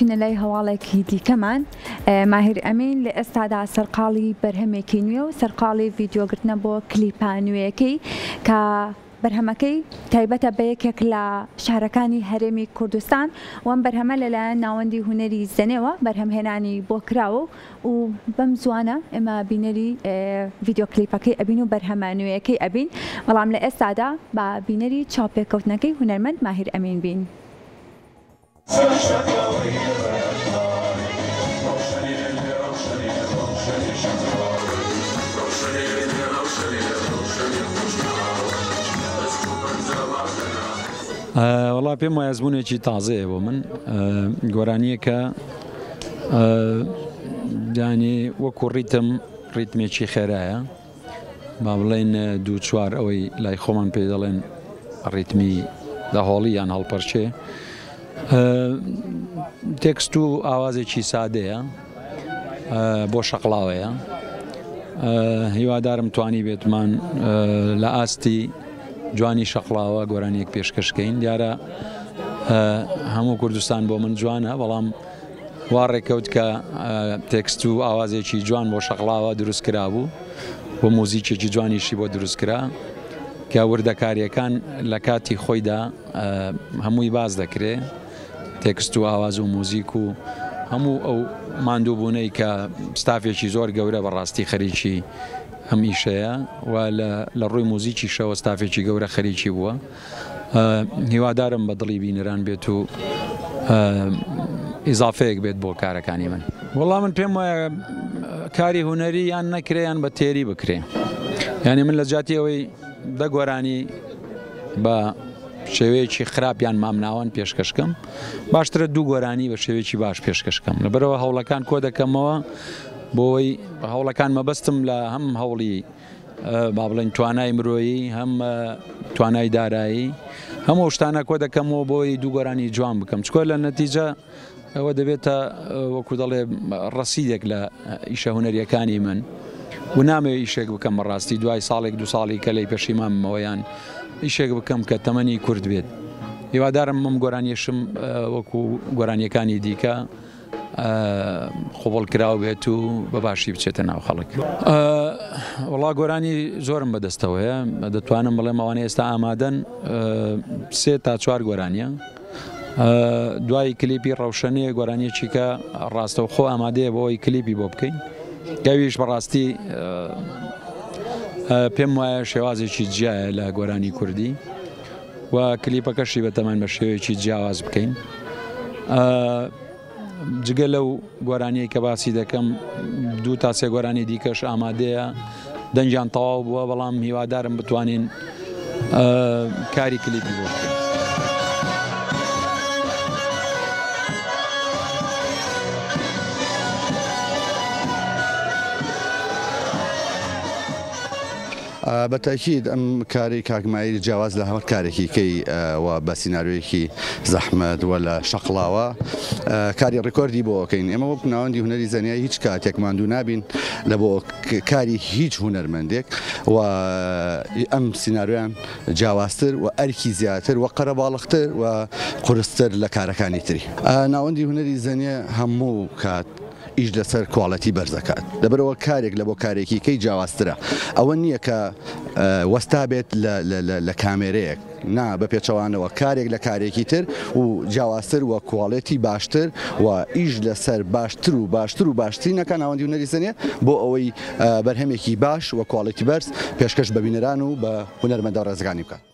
چینە لای هەواڵێکی دیکەمان ماهیر ئەمین لە ئێستادا سەرقاڵی بەرهەمێکی نوێ و سەرقاڵی ڤیدیۆگرتنە بۆ کلیپا نوێیەکەی کە بەرهەمەکەی تایبەتە بە یەکێک لە شارەکانی هەرێمی کوردستان وەم بەرهەمە لەلایەن ناوەندی هونەری زەنێوە بەرهەمهێنانی بۆ کراوە و بەم زوانە ئێمە بینەری ڤیدیۆ کلیپەکەی ئەبین و بەرهەمە نوێیەکەی ئەبین بەڵام لە ئێستادا بە بینەری چاوپێکەوتنەکەی هونەرمەند ماهیر ئەمین بین. وڵا پێم وایە زبوونێکی تازەیە بۆ من گۆرانیە کە دانی وەکو ڕیتمێکی خێرایە با بڵێن دوو چوار ئەوەی لای خۆمان پێ دەڵێن ڕیتمی دەهۆڵی یان هەڵپەرچێ تێکست و ئاوازێکی سادەیە بۆ شەقڵاوەیە هیوادارم توانی بێتمان لە ئاستی جوانی شەقڵاوە گۆرانیەک پێشکەشکەین دیارە هەموو کوردستان بۆ من جوانە بەڵام وا ڕێکەوت کە تێکست و ئاوازێکی جوان بۆ شەقڵاوە دروست کرا بوو بۆ مۆزیکێکی جوانیشی بۆ دروست کرا کە وردەکاریەکان لە کاتی خۆیدا هەمووی باز دەکرێ تێکست و ئاواز و مۆزیک و هەموو ئەو ماندووبوونەی کە ستافێکی زۆر گەورە بەڕاستی خەریکی ئەم ئیشەیە و لە ڕووی مۆزیکی شەوە ستافێکی گەورە خەریکی بووە هیوادارم بە دڵی بینەران بێت و ئیزافەیەک بێت بۆ کارەکانی من. وەڵام من پێم وایە کاری هونەری یان نەکرێ یان بە تێری بکرێ یعنی من لە جاتی ئەوەی دەگۆرانی بە شێوەیەکی خراپیان مامناوان پێشکەشکەم باشترە دوو گۆرانی بە شێوەیەکی باش پێشکەشکەم لەبەرەوە هەوڵەکان کۆ دەکەمەوە بۆی هەوڵەکان مەبەستم لە هەم هەوڵی با بڵێن توانای مرۆیی هەم توانای دارایی هەموو شتانە کۆ دەکەمەوە بۆی دوو گۆرانی جوان بکەم چکۆ لە نەتیجە ئەوە دەبێتە وەکو دەڵێ ڕەسیدێک لە ئیشە هونەریەکانی من و نامەوێت ئیشێک بکەم بەڕاستی دوای ساڵێک دو ساڵی کە لەی پەشیمانمەوەیان ئیشێک بکەم کە تەمەنی کورد بێت هیوادارم ئەم گۆرانیەشم وەکو گۆرانیەکانی دیکە خۆبڵ کراو بێت و بە باشی بچێتە ناو خەڵک. وڵا گۆرانی زۆرم بەدەستەوەیە دەتوانم بڵێم ئەوانە ئێستا ئامادەن 3 تا 4 گۆرانیە دوای کلیپی ڕەوشەنەیە گۆرانیەکی کە ڕاستەوخۆ ئامادەیە بۆ ئەوی کلیپی بۆ بکەین کەویش بەڕاستی پێم وایە شێوازێکی جیایە لە گۆرانی کوردی و کلیپەکەشی بەتەمان بە شێوەیەکی جیاواز بکەین جگە لەو گۆرانیە کە باسی دەکەم 2 تا 3 گۆرانی دیکەش ئامادەیە دەنجیان تەواو بووە بەڵام هیوادارم بتوانین کاری کلیپی بۆ بکەین. بەتاکید ئەم کاری کاکمایی جیاواز لە هەموو کارێکی کەی و بە سیناریۆیەکی زەحمەت و لە شەقڵاوە کاری ڕێکۆردی بۆکەین ئێمە وەک ناوەندی هونەری زەنیای هیچ کاتێک ماندوو نابین لە بۆ کاری هیچ هونەرمەندێک و ئەم سیناریۆیان جیاوازتر و ئەرکی زیاتر و قەرەباڵغتر و قورستر لە کارەکانی تری ناوەندی هونەری زەنیە هەموو کات ئیش لەسەر کواڵەتی بەرزەکات لەبەرەوە کارێک لە بۆ کارێکی کەی جیاوازترە ئەوە نییە کە وەستا بێت لە کامێرەیەک نا بە پێچەوانەوە کارێک لە کارێکی تر و جیاوازتر و کواڵەتی باشتر و ئیش لەسەر باشتر و باشتر و باشترینەکە ناوەندی هونەری زەنیە بۆ ئەوەی بەرهەمێکی باش و کواڵەتی بەرز پێشکەش بە بینەران و بە هونەرمەندە ڕێزەکانی بکات.